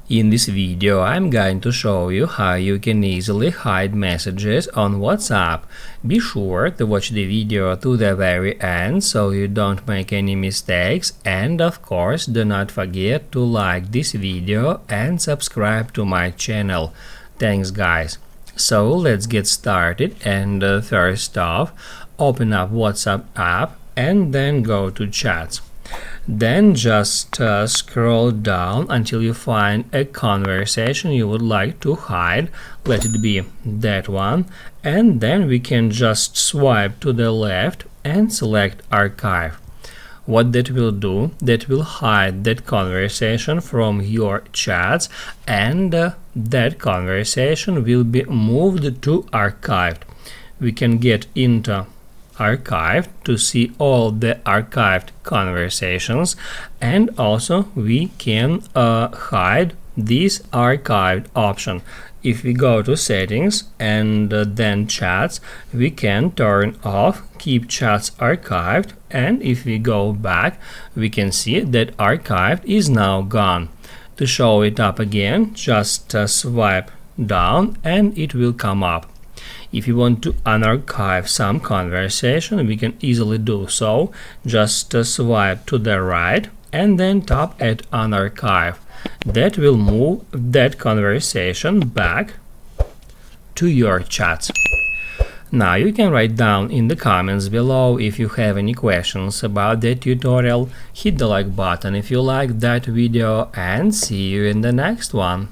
In this video I'm going to show you how you can easily hide messages on WhatsApp. Be sure to watch the video to the very end so you don't make any mistakes, and of course do not forget to like this video and subscribe to my channel. Thanks guys. So let's get started, and first off, open up WhatsApp app and then go to chats. Then just scroll down until you find a conversation you would like to hide. Let it be that one, and then we can just swipe to the left and select archive. What that will do, that will hide that conversation from your chats, and that conversation will be moved to archived. We can get into archived to see all the archived conversations, and also we can hide this archived option. If we go to settings and then chats, we can turn off keep chats archived, and if we go back we can see that archived is now gone. To show it up again, just swipe down and it will come up. If you want to unarchive some conversation, we can easily do so. Just swipe to the right and then tap at unarchive. That will move that conversation back to your chats. Now you can write down in the comments below if you have any questions about that tutorial. Hit the like button if you like that video, and see you in the next one.